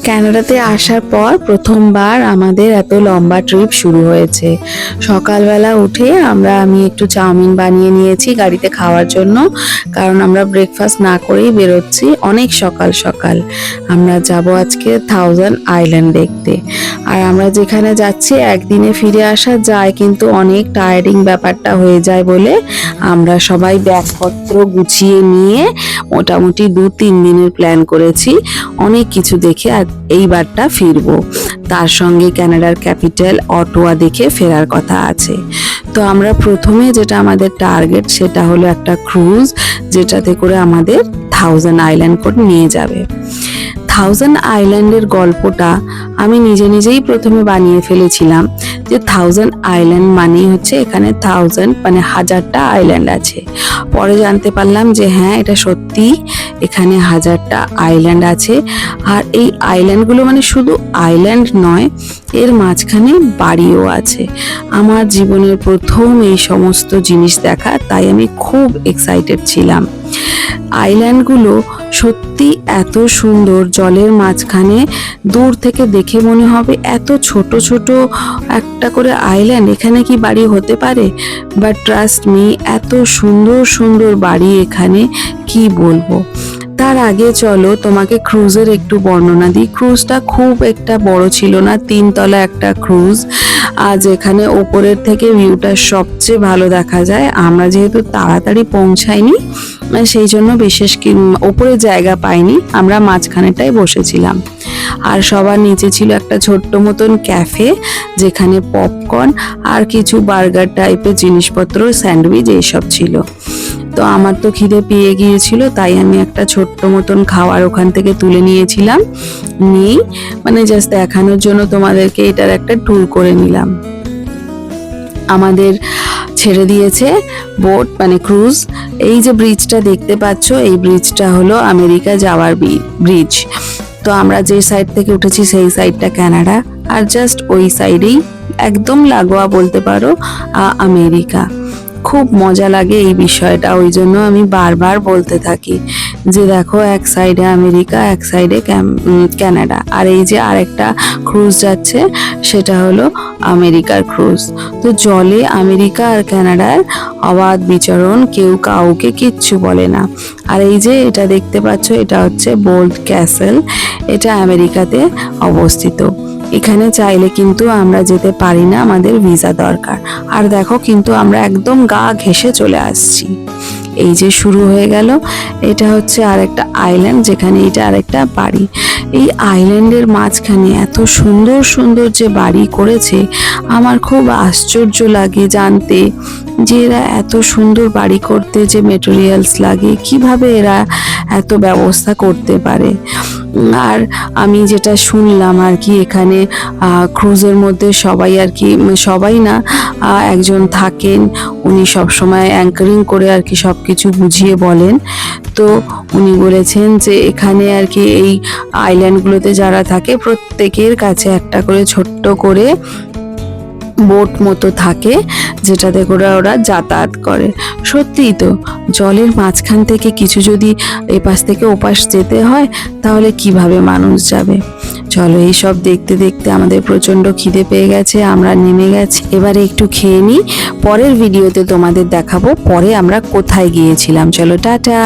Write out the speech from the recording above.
কানাডাতে আসার পর প্রথমবার আমাদের এত লম্বা ট্রিপ শুরু হয়েছে। সকালবেলা উঠে আমি একটু চাউমিন বানিয়ে নিয়েছি গাড়িতে খাওয়ার জন্য, কারণ আমরা ব্রেকফাস্ট না করেই বেরোচ্ছি অনেক সকাল সকাল। আমরা যাব আজকে থাউজেন্ড আইল্যান্ড দেখতে। আর আমরা যেখানে যাচ্ছি একদিনে ফিরে আসা যায়, কিন্তু অনেক টায়ার্ডিং ব্যাপারটা হয়ে যায় বলে আমরা সবাই ব্যাগপত্র গুছিয়ে নিয়ে মোটামুটি 2-3 দিনের প্ল্যান করেছি অনেক কিছু দেখে আর এইবারটা ফিরবো। তার সঙ্গে কানাডার ক্যাপিটাল অটোয়া দেখে ফেরার কথা আছে। তো আমরা প্রথমে যেটা আমাদের টার্গেট সেটা হলো একটা ক্রুজ, যেটাতে করে আমাদের থাউজেন্ড আইল্যান্ড করে নিয়ে যাবে। থাউজেন্ড আইল্যান্ডের গল্পটা আমি নিজেই প্রথমে বানিয়ে ফেলেছিলাম যে থাউজেন্ড আইল্যান্ড মানে হচ্ছে এখানে থাউজেন্ড মানে 1000টা আইল্যান্ড আছে। পরে জানতে পারলাম যে হ্যাঁ, এটা সত্যি, এখানে 1000টা আইল্যান্ড আছে। আর এই আইল্যান্ডগুলো মানে শুধু আইল্যান্ড নয়, এর মাঝখানে বাড়িও আছে। আমার জীবনের প্রথম এই সমস্ত জিনিস দেখা, তাই আমি খুব এক্সাইটেড ছিলাম। আইল্যান্ডগুলো সত্যি এত সুন্দর, জলের মাঝখানে দূর থেকে দেখে মনে হবে এত ছোট ছোট একটা করে আইল্যান্ড, এখানে কি বাড়ি হতে পারে? বাট ট্রাস্ট মি, এত সুন্দর সুন্দর বাড়ি এখানে, কি বলবো। তার আগে চলো তোমাকে ক্রুজের একটু বর্ণনা দিই। ক্রুজটা খুব একটা বড় ছিল না, 3 তলা একটা ক্রুজ। আজ এখানে ওপরের থেকে ভিউটা সবচেয়ে ভালো দেখা যায়। আমরা যেহেতু তাড়াতাড়ি পৌঁছাইনি, সেই জন্য বিশেষ ওপরে জায়গা পাইনি, আমরা মাঝখানেটাই বসেছিলাম। আর সবার নিচে ছিল একটা ছোট্ট মতন ক্যাফে, যেখানে পপকর্ন আর কিছু বার্গার টাইপের জিনিসপত্র, স্যান্ডউইচ এইসব ছিল। তো আমার তো খিদে পেয়ে গিয়েছিল, তাই আমি একটা ছোট্ট মতন খাবার ওখান থেকে তুলে নিয়েছিলাম। নিয়ে মানে জাস্ট দেখানোর জন্য তোমাদেরকে এটার একটা ট্যুর করে নিলাম। আমাদের ছেড়ে দিয়েছে বোট মানে ক্রুজ। এই যে ব্রিজটা দেখতে পাচ্ছ, এই ব্রিজটা হলো আমেরিকা যাওয়ার ব্রিজ। তো আমরা যে সাইড থেকে উঠেছি সেই সাইডটা কানাডা, আর জাস্ট ওই সাইডেই একদম লাগোয়া বলতে পারো আমেরিকা। খুব মজা লাগে এই বিষয়টা, ওই জন্য আমি বারবার বলতে থাকি যে দেখো, এক সাইডে আমেরিকা, এক সাইডে কানাডা। আর এই যে আরেকটা ক্রুজ যাচ্ছে, সেটা হলো আমেরিকার ক্রুজ। তো জলে আমেরিকা আর কানাডার অবাধ বিচরণ, কেউ কাউকে কিচ্ছু বলে না। আর এই যে এটা দেখতে পাচ্ছ, এটা হচ্ছে বোল্ড ক্যাসেল, এটা আমেরিকাতে অবস্থিত। এখানে চাইলে কিন্তু আমরা যেতে পারি না, আমাদের ভিসা দরকার। আর দেখো কিন্তু আমরা একদম গা ঘেঁষে চলে আসছি। এই যে শুরু হয়ে গেল, এটা হচ্ছে আরেকটা আইল্যান্ড, যেখানে এটা আরেকটা বাড়ি। এই আইল্যান্ডের মাঝখানে এত সুন্দর সুন্দর যে বাড়ি করেছে, আমার খুব আশ্চর্য লাগে জানতে যে এরা এত সুন্দর বাড়ি করতে যে মেটেরিয়ালস লাগে, কিভাবে এরা এত ব্যবস্থা করতে পারে। আর আমি যেটা শুনলাম আর কি, এখানে ক্রুজের মধ্যে সবাই আর কি, সবাই না, একজন থাকেন, উনি সবসময় অ্যাঙ্কারিং করে আর কি সব কিছু বুঝিয়ে বলেন। তো উনি বলেছেন যে এখানে আর কি এই আইল্যান্ডগুলোতে যারা থাকে প্রত্যেকের কাছে একটা করে ছোট্ট করে বোট মতো থাকে, যেটাতে করে ওরা যাতায়াত করে। সত্যিই তো, জলের মাঝখান থেকে কিছু যদি এপাশ থেকে ওপাশ যেতে হয়, তাহলে কিভাবে মানুষ যাবে। চলো, এইসব দেখতে দেখতে আমাদের প্রচণ্ড খিদে পেয়ে গেছে, আমরা নেমে গেছি। এবারে একটু খেয়ে নিই, পরের ভিডিওতে তোমাদের দেখাবো পরে আমরা কোথায় গিয়েছিলাম। চলো, টাটা।